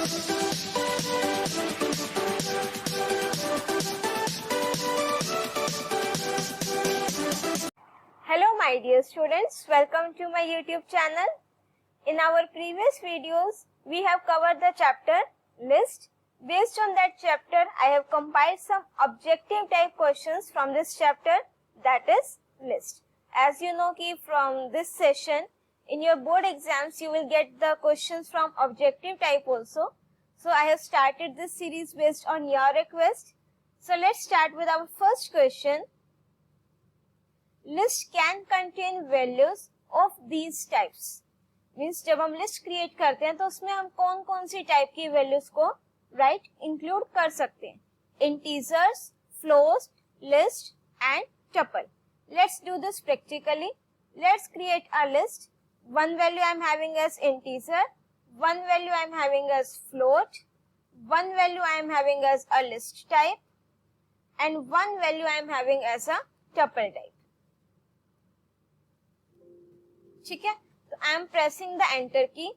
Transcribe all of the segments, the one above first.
Hello my dear students, welcome to my YouTube channel. In our previous videos, we have covered the chapter list. Based on that chapter, I have compiled some objective type questions from this chapter, that is list. As you know कि from this session, in your board exams, you will get the questions from objective type also. So I have started this series based on your request. So let's start with our first question. List can contain values of these types. Means जब हम list create करते हैं तो उसमें हम कौन कौन सी type की values को include कर सकते हैं. Integers, floats, list and tuple. Let's do this practically. Let's create a list. One value I am having as integer, one value I am having as float, one value I am having as a list type, and one value I am having as a tuple type. ठीक है, तो I am pressing the enter key.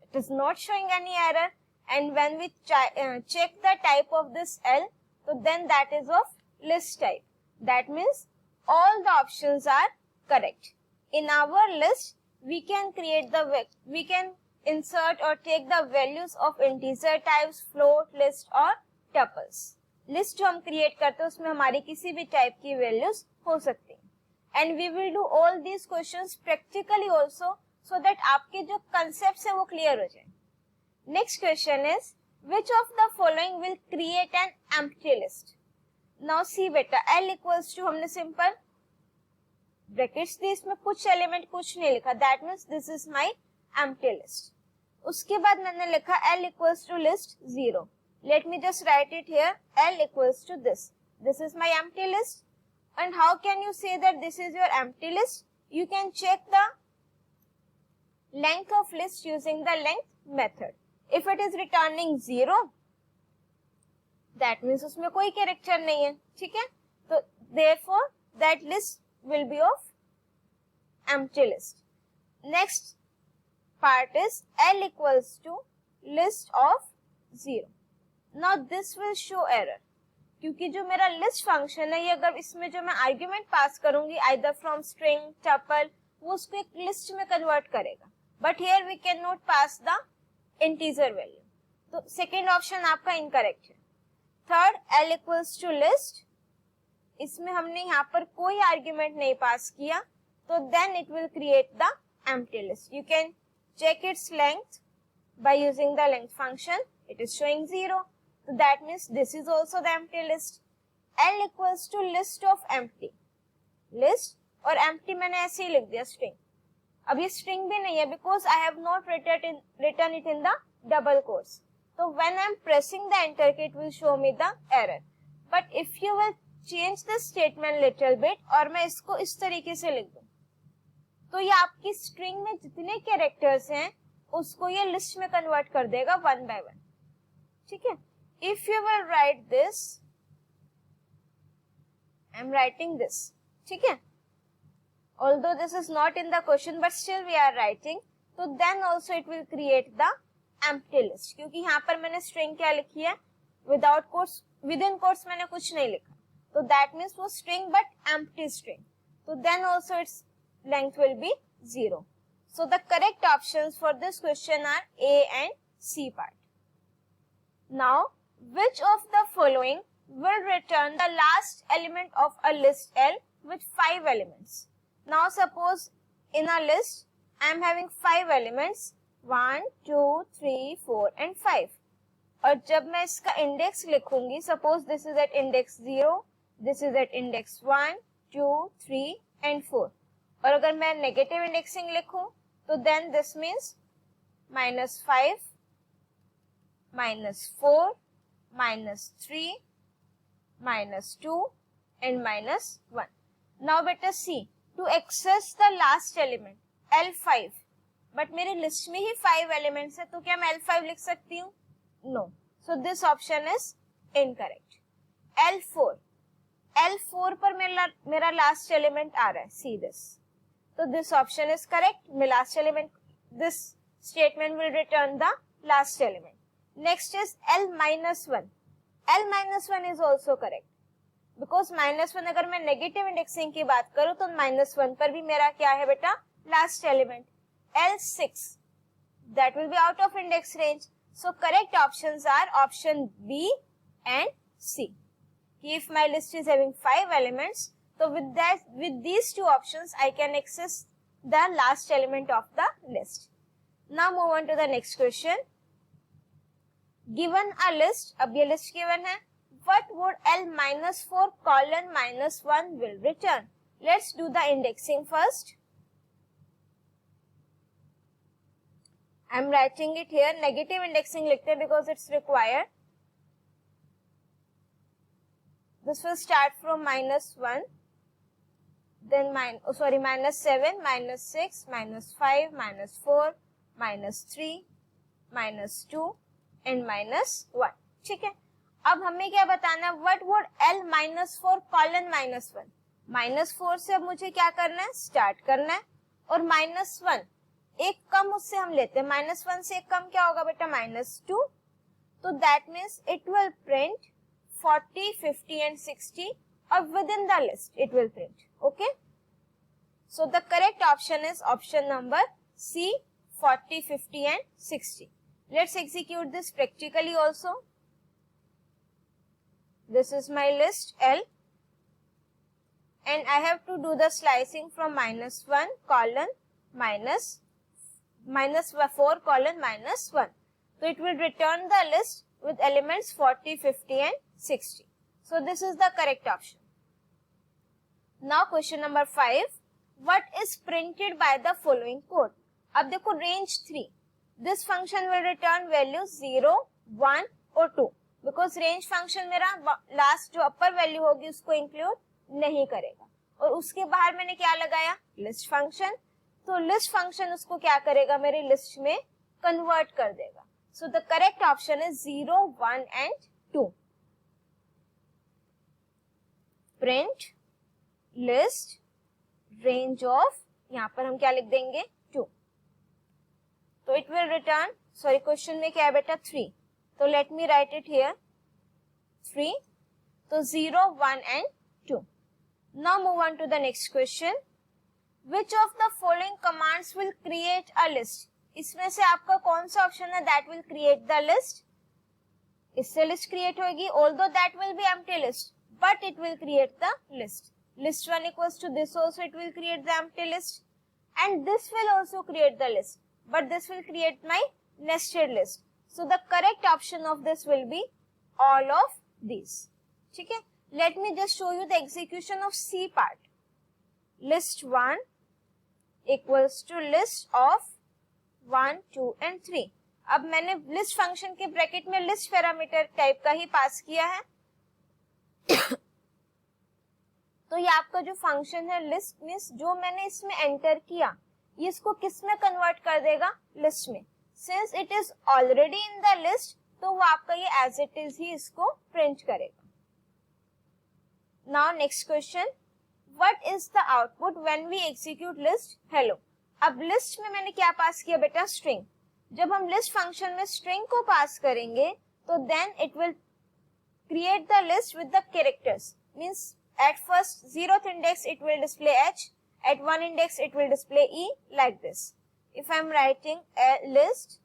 It is not showing any error, and when we check the type of this L, so then that is of list type. That means all the options are correct. In our list, we can insert or take the values of integer types, float, list or tuples. List जो हम create करते हैं उसमें हमारी किसी भी type की values हो सकती हैं. And we will do all these questions practically also so that आपके जो concepts हैं वो clear हो जाए. Next question is, which of the following will create an empty list? Now see बेटा, L equals to हमने simple ब्रैकेट्स दी, इसमें कुछ एलिमेंट कुछ नहीं लिखा, that means this is my empty list. उसके बाद मैंने लिखा L equals to list 0. Let me just write it here, L equals to this is my empty list. And how can you say that this is your empty list? You can check the length of list using the length method. If it is returning 0, that means उसमें कोई character नहीं है. ठीक है, तो therefore that list will be of empty list. Next part is L equals to list of 0. Now this will show error. क्योंकि जो मेरा list function है, ये अगर इसमें जो मैं argument pass करूंगी either from string, tuple, वो उसको एक list में convert करेगा. But here we cannot pass the integer value. तो second option आपका incorrect है. Third, L equals to list. इसमें हमने यहाँ पर कोई आर्ग्यूमेंट नहीं पास किया, तो then it will create the empty list. You can check its length by using the length function. It is showing 0, so that means this is also the empty list. L equals to list of empty. List और empty मैंने ऐसे ही लिख दिया string. अब ये string भी नहीं है because I have not written it in the double quotes. So when I am pressing the enter key, it will show me the error. But if you will change the statement little bit और मैं इसको इस तरीके से लिख दूं, तो ये आपकी स्ट्रिंग में जितने कैरेक्टर्स हैं उसको ये लिस्ट में कन्वर्ट कर देगा वन बाय वन. ठीक है, if you will write this, I am writing this. ठीक है, although this is not in the question but still we are writing, तो then also it will create the empty list. क्योंकि यहाँ पर मैंने string क्या लिखी है, without quotes, within quotes मैंने कुछ नहीं लिखा, so that means वो string but empty string. So then also its length will be 0. So the correct options for this question are A and C part. Now, which of the following will return the last element of a list L with 5 elements? Now suppose in a list I am having 5 elements, 1, 2, 3, 4 and 5. और जब मैं इसका index लिखूंगी, suppose this is at index 0, this is at index 1, 2, 3 and 4. और अगर मैं negative indexing लिखूं तो then this means -5, -4, -3, -2 and -1. Now better see, to access the last element L5, but मेरी लिस्ट में ही 5 एलिमेंट्स है, तो क्या मैं L5 लिख सकती हूँ? No. So this option is incorrect. L4 पर मेरा लास्ट एलिमेंट आ रहा है, सी दिस, तो this option is correct. Last element, this statement will return the last element. Next is L minus 1. L minus 1 is also correct. Because -1 अगर मैं negative indexing की बात करूं तो -1 पर भी मेरा क्या है बेटा, last element. L6, that will be out of index range. So correct options are option B and C. If my list is having 5 elements, so with these two options I can access the last element of the list. Now move on to the next question. Given a list, अब ये list given है, what would L minus 4 colon minus 1 will return? Let's do the indexing first. I'm writing it here, negative indexing लिखते हैं because it's required. This will start from -1, then -7, -6, -5, -4, -3, -2 and -1. ठीक है. अब हमें क्या बताना है, what would L minus 4 colon minus 1? -4 से अब मुझे क्या करना है, स्टार्ट करना है. और -1 एक कम उससे हम लेते हैं, -1 से एक कम क्या होगा बेटा, -2. तो that means it will print 40, 50 and 60 or within the list it will print. Okay, so the correct option is option number C, 40, 50 and 60. Let's execute this practically also. This is my list L and I have to do the slicing from -1 colon -4 colon -1. So it will return the list with elements 40, 50 and 60. So this is the correct option. Now question number 5. What is printed by the following code? अब देखो range 3. This function will return value 0, 1 और 2. Because range function मेरा last जो upper value होगी उसको include नहीं करेगा. और उसके बाहर मैंने क्या लगाया, list function. तो list function उसको क्या करेगा, मेरी list में convert कर देगा. So the correct option is 0, 1 and 2. Print list range of, यहाँ पर हम क्या लिख देंगे, 2. तो it will return, sorry question में क्या है बेटा, 3. तो let me write it here, 3. तो 0, 1 and 2. Now move on to the next question. Which of the following commands will create a list? इसमें से आपका कौन सा ऑप्शन है that will create the list? इससे लिस्ट क्रिएट होगी, although that will be empty list, but it will create the list. List 1 equals to this also, it will create the empty list, and this will also create the list, but this will create my nested list. So the correct option of this will be all of these. ठीक है. Let me just show you the execution of C part. List 1 equals to list of 1, 2 and 3. अब मैंने list function के bracket में list parameter type का ही पास किया है. तो ये आपका जो फंक्शन है लिस्ट मींस जो मैंने इसमें एंटर किया, ये इसको किस में कन्वर्ट कर देगा, लिस्ट में. Since it is already in the list, तो वो आपका ये एज इट इज ही इसको प्रिंट करेगा. Now next question. What is the output when we execute list hello? अब लिस्ट में मैंने क्या पास किया बेटा, स्ट्रिंग. जब हम लिस्ट फंक्शन में स्ट्रिंग को पास करेंगे तो then it will create the list with the characters. Means at first 0th index it will display H, at 1 index it will display E, like this. If I am writing a list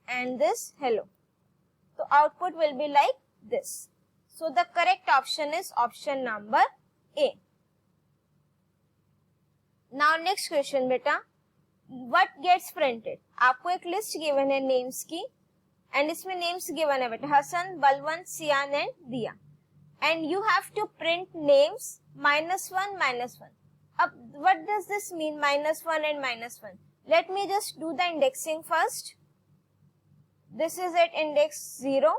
and this hello, so output will be like this. So the correct option is option number A. Now next question बेटा. What gets printed? आपको एक list given है names की, and इसमें names given है बेटा Hasan, Balwant, Siyan and Diya, and you have to print names -1, -1. अब what does this mean, -1 and -1? Let me just do the indexing first. This is at index 0,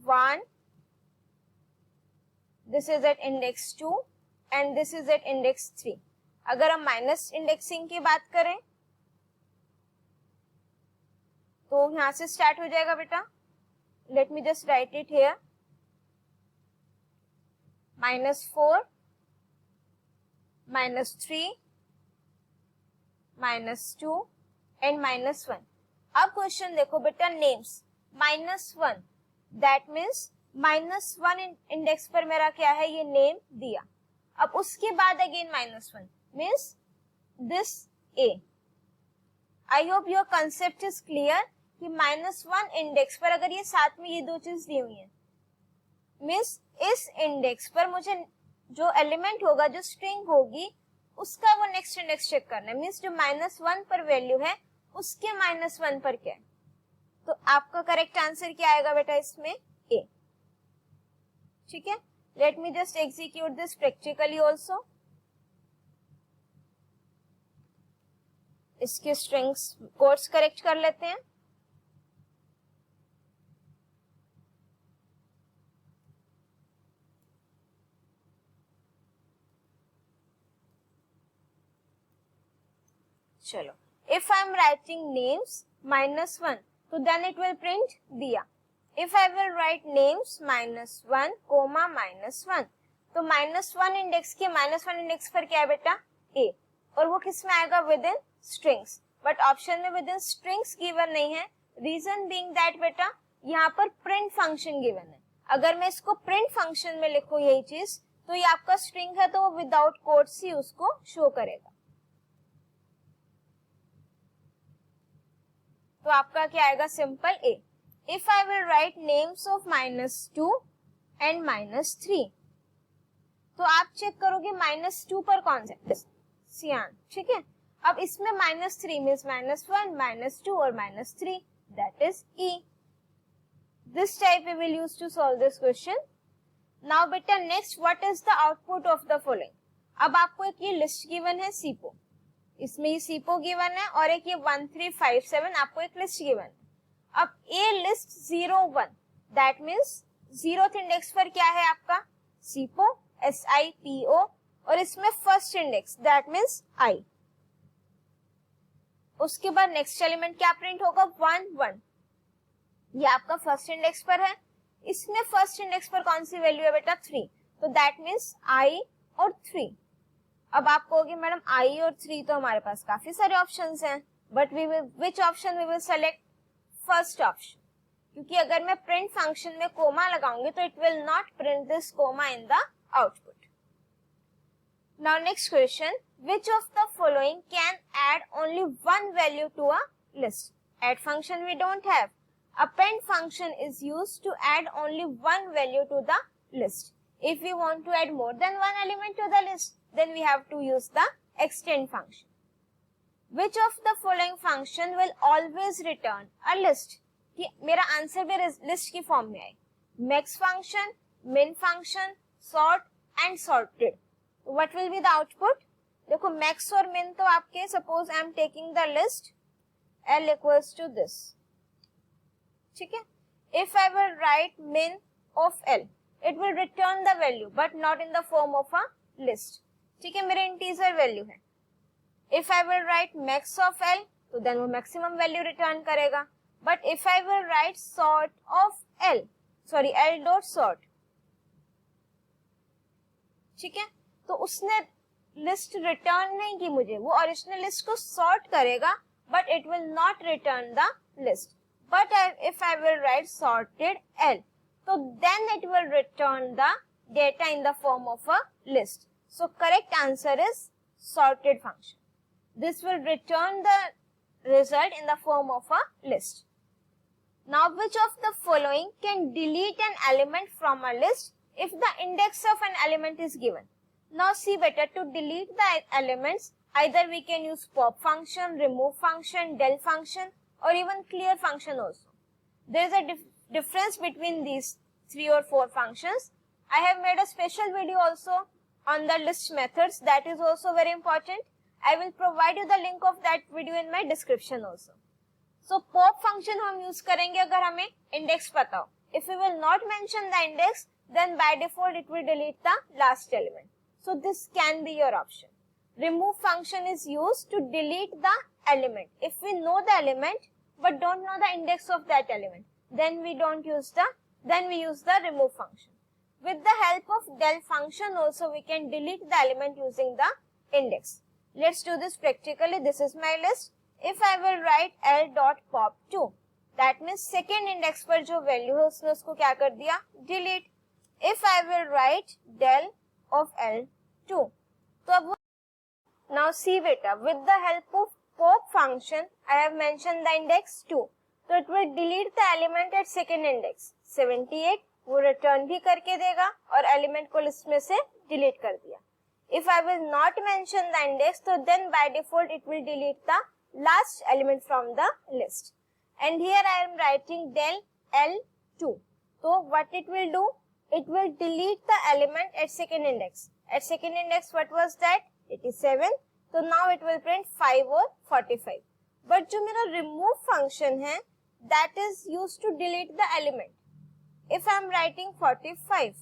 1, this is at index 2 and this is at index 3. अगर हम minus indexing की बात करें तो यहां से start हो जाएगा बेटा. Late me just write it here, -4, -3, -2 and -1. अब क्वेश्चन देखो बेटा, नेम्स -1, दैट मीन्स -1 इंडेक्स पर मेरा क्या है, ये नेम दिया। अब उसके बाद again -1 means this A। I hope your concept is clear कि -1 इंडेक्स पर अगर ये साथ में ये दो चीज दी हुई है, मीन्स इस इंडेक्स पर मुझे जो एलिमेंट होगा, जो स्ट्रिंग होगी, उसका वो नेक्स्ट इंडेक्स चेक करना है। मीन्स जो -1 पर वैल्यू है उसके -1 पर क्या है, तो आपका करेक्ट आंसर क्या आएगा बेटा इसमें, A। ठीक है, late me just execute this practically also. इसके स्ट्रिंग्स कोड्स करेक्ट कर लेते हैं। चलो, if I am writing names -1, तो देन इट विल प्रिंट दिया। If I will right names -1, -1, तो -1 इंडेक्स के -1 इंडेक्स पर क्या है बेटा, A, और वो किस में आएगा, with in strings. But option में विद इन स्ट्रिंग्स गिवन नहीं है, रीजन बीइंग दैट बेटा यहाँ पर प्रिंट फंक्शन गिवन है। अगर मैं इसको प्रिंट फंक्शन में लिखूं यही चीज, तो ये आपका स्ट्रिंग है, तो वो विदाउट कोट्स ही उसको शो करेगा। तो आपका क्या आएगा, simple A। If I will right names of -2 and -3, तो आप चेक करोगे -2 पर कौन सा, सियान। ठीक है, अब इसमें -3 मीन्स -1, -2 और -3, that is E। This type we will use to solve this question. Now बेटा next, what is the output of the following. अब आपको एक ये लिस्ट गिवन है सीपो, इसमें ये सीपो गिवन है, और एक ये 1357 आपको एक लिस्ट गिवन है। अब a list 01, that means 0th index पर क्या है आपका, सीपो, SIPO, और इसमें first index that means I। उसके बाद नेक्स्ट एलिमेंट क्या प्रिंट होगा, 1 1, ये आपका फर्स्ट इंडेक्स पर है। इसमें फर्स्ट इंडेक्स पर कौन सी वैल्यू है बेटा, 3, तो दैट मीन्स I और 3। अब आप कहोगे मैडम I और 3 तो हमारे पास काफी सारे ऑप्शंस हैं, but we will which option we will select, first option, क्योंकि अगर मैं प्रिंट फंक्शन में कोमा लगाऊंगी तो it will not print this comma in the output. Now next question, which of the following can add only one value to a list? Add function we don't have. Append function is used to add only one value to the list. If we want to add more than one element to the list, then we have to use the extend function. Which of the following function will always return a list? कि मेरा answer भी list की form में आए, max function, min function, sort and sorted. What will be the output? देखो max और min तो आपके, suppose I am taking the list L equals to this, ठीक है। If I will write min of L, it will return the value but not in the form of a list, ठीक है, मेरे integer value है। If I will write max of L, तो then वो maximum value return करेगा। But if I will write sort of L, sorry L dot sort, ठीक है, तो उसने लिस्ट रिटर्न नहीं की मुझे, वो ओरिजिनल लिस्ट को सॉर्ट करेगा, but it will not return the list. But if I will write sorted L, तो then it will return the data in the form of a list. So correct answer is sorted function. This will return the result in the form of a list. Now, which of the following can delete an element from a list if the index of an element is given? Now see better, to delete the elements, either we can use pop function, remove function, del function, or even clear function also. There is a difference between these 3 or 4 functions. I have made a special video also on the list methods, that is also very important. I will provide you the link of that video in my description also. So pop function हम use करेंगे अगर हमें index पता हो. If we will not mention the index, then by default it will delete the last element. So this can be your option. Remove function is used to delete the element. If we know the element but don't know the index of that element, then we use the remove function. With the help of del function also we can delete the element using the index. Let's do this practically. This is my list. if I will write L dot pop 2, that means second index पर जो value है उसने उसको क्या कर दिया, delete. If I will write del of L2, तो अब now see beta, with the help of pop function I have mentioned the index 2, तो it will delete the element at second index 78, वो return भी करके देगा और element को list में से delete कर दिया. If I will not mention the index, so then by default it will delete the last element from the list. And here I am writing del L2. So what it will do? It will delete the element at second index. At second index, what was that? 87. So now it will print 5 or 45. But जो मेरा remove function है, that is used to delete the element. If I am writing 45,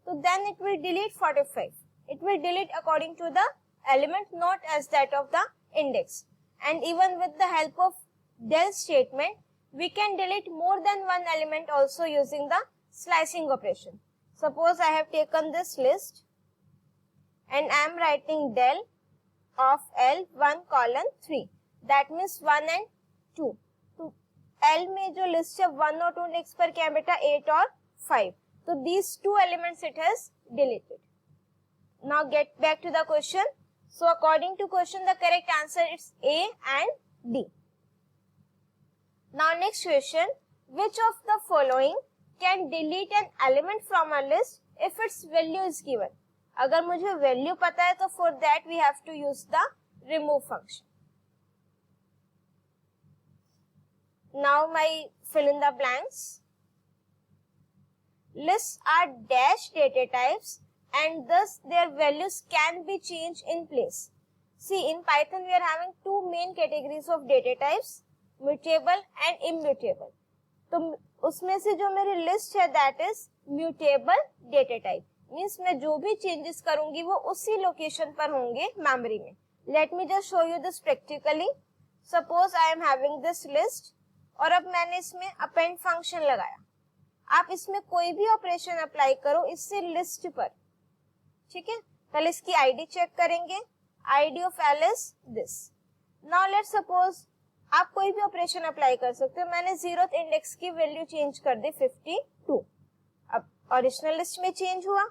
so then it will delete 45. It will delete according to the element, not as that of the index. And even with the help of del statement, we can delete more than one element also using the slicing operation. Suppose I have taken this list and I am writing del of L1 colon 3. That means 1 and 2. तो L में जो list है 1 और 2 next पर क्या है बेटा, 8 और 5. So these two elements it has deleted. Now get back to the question. So according to question, the correct answer is A and D. Now next question, which of the following can delete an element from a list if its value is given? अगर मुझे value पता है तो for that we have to use the remove function. Now my fill in the blanks. Lists are dash data types and thus their values can be changed in place. See, in Python we are having two main categories of data types, mutable and immutable. तो उसमें से जो मेरी list है that is mutable data type. Means मैं जो भी changes करूंगी वो उसी लोकेशन पर होंगे मेमोरी में. Let me just show you this practically. Suppose I am having this list और अब मैंने इसमें append function लगाया. आप इसमें कोई भी ऑपरेशन अप्लाई करो इससे लिस्ट पर, ठीक है. पहले इसकी आईडी चेक करेंगे. ID of L is this. Now let's suppose आप कोई भी ऑपरेशन अप्लाई कर सकते हो. मैंने 0th इंडेक्स की वैल्यू चेंज कर दी 52. अब ओरिजिनल लिस्ट में चेंज हुआ,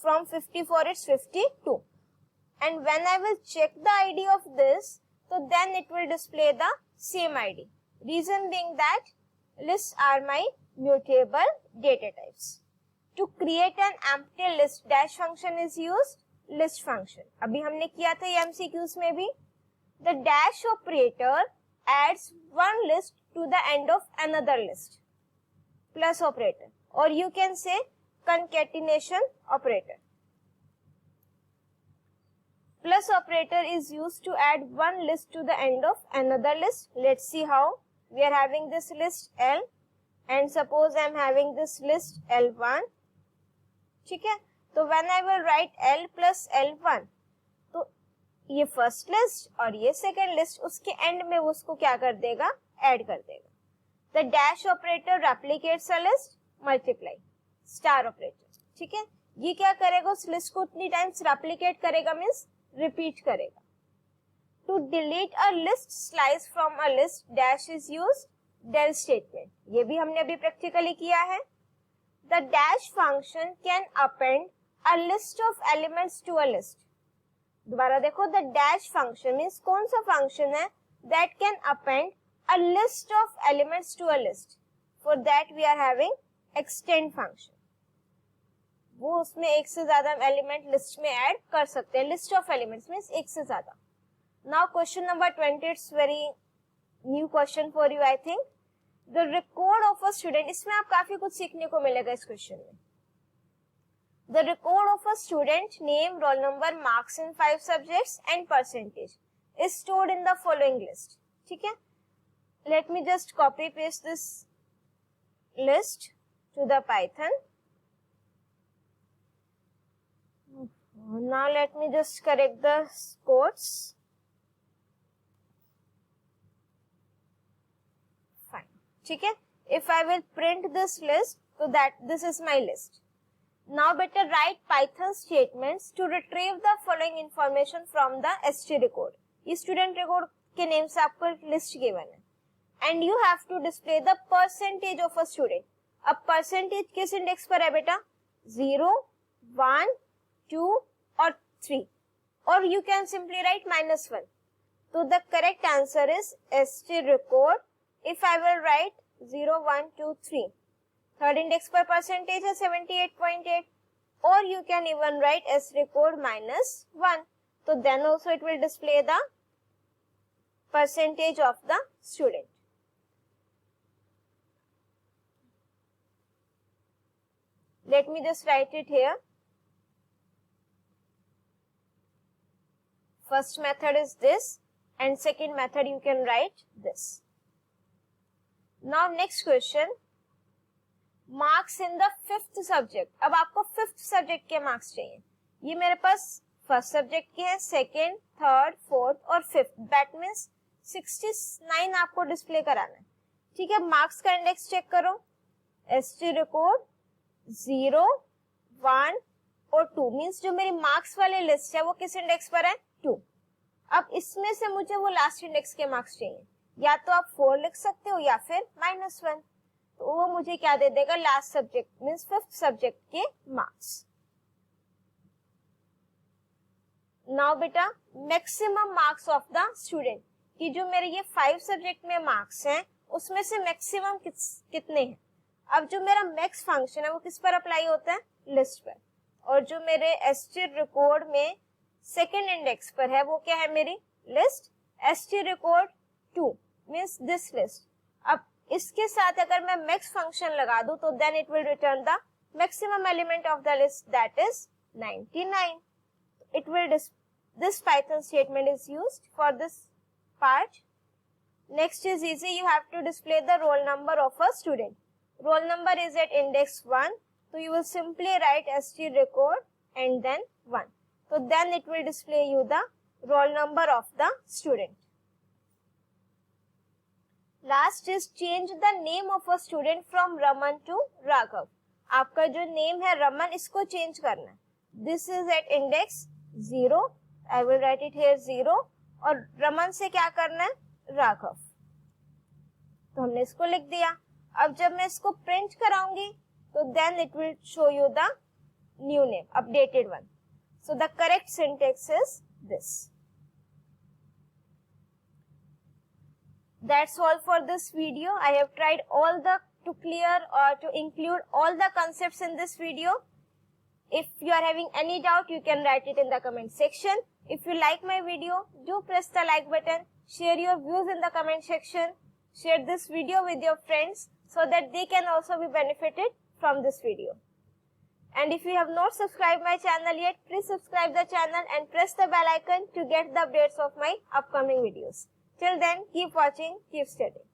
from 54 it's 52. And when I will check the ID of this, तो then it will display the same ID. Reason being that lists are my mutable data types. To create an empty list, dash function is used. List function अभी हमने किया था ये MCQs में भी. The dash operator adds one list to the end of another list. Plus operator, or you can say concatenation operator. Plus operator is used to add one list to the end of another list. Let's see how. We are having this list L and suppose I am having this list L1. ठीक है. तो when I will write L plus L1, तो ये first list और ये second list उसके and में वो उसको क्या कर देगा, ऐड कर देगा. The dash operator replicates a list, multiply. Star operator, ठीक है, ये क्या करेगा, उस लिस्ट को उतनी टाइम्स रेप्लिकेट करेगा, मीन्स रिपीट करेगा. To delete a list slice from a list, dash is used. Del statement, ये भी हमने अभी प्रैक्टिकली किया है. The dash function can append a list of elements to a list. दोबारा देखो, the dash function means कौन सा फंक्शन है that can append a list of elements to a list. For that we are having extend function. वो उसमें एक से ज्यादा एलिमेंट लिस्ट में ऐड कर सकते हैं. लिस्ट ऑफ एलिमेंट्स मीन्स एक से ज्यादा. Now question number 20, it's very new question for you I think. The record of a student, इसमें आप काफी कुछ सीखने को मिलेगा इस क्वेश्चन में. The record of a student, name, roll number, marks in 5 subjects and percentage is stored in the following list. ठीक है. Let me just copy paste this list to the Python. Now let me just correct the quotes. ठीक है. If I will print this list, so that this is my list. Now better write Python statements to retrieve the following information from the ST record. ये student record के name से आपको list given है, and you have to display the percentage of a student. अब percentage किस index पर है बेटा? 0, 1, 2 और 3, और you can simply write -1. So the correct answer is ST record. If I will write 0, 1, 2, 3, third index पर percentage है 78.8, or you can even write S record -1. So then also it will display the percentage of the student. Let me just write it here. First method is this, and second method you can write this. Now next question, marks in the fifth subject. अब आपको fifth subject के marks चाहिए. ये मेरे पास first subject के हैं, second, third, fourth और fifth. That means 69 आपको display कराना है. ठीक है, marks का index check करो. ST record 0, 1 और 2 मीन्स जो मेरी मार्क्स वाली लिस्ट है वो किस इंडेक्स पर है? 2. अब इसमें से मुझे वो लास्ट इंडेक्स के मार्क्स चाहिए, या तो आप 4 लिख सकते हो या फिर -1. तो वो मुझे क्या दे देगा? Last subject means fifth subject के मार्क्स. नाउ बेटा maximum marks of the student, कि जो मेरे ये 5 सब्जेक्ट में मार्क्स हैं उसमें से मैक्सिमम कितने हैं? अब जो मेरा मैक्स फंक्शन है वो किस पर अप्लाई होता है? लिस्ट पर. और जो मेरे ST रिकॉर्ड में सेकेंड इंडेक्स पर है वो क्या है? मेरी list ST record 2 means this list. अब इसके साथ अगर मैं मैक्स फंक्शन लगा दूं तो then it will return the maximum element of the list, that is 99. It will this Python statement is used for this part. Next is easy. You have to display the roll number of a student. Roll number is at index 1, so you will simply write ST record and then 1. So then it will display you the roll number of the student. Last is change the name of a student from Raman to Raghav. आपका जो name है रमन, इसको change करना है. This is at index 0. I will write it here 0. और रमन से क्या करना है? राघव. तो हमने इसको लिख दिया. अब जब मैं इसको प्रिंट कराऊंगी तो then it will show you the new name, updated one. So the correct syntax is this. That's all for this video. I have tried to clear or to include all the concepts in this video. If you are having any doubt, you can write it in the comment section. If you like my video, do press the like button, share your views in the comment section, share this video with your friends so that they can also be benefited from this video. And if you have not subscribed my channel yet, please subscribe the channel and press the bell icon to get the updates of my upcoming videos. Till then, keep watching, keep studying.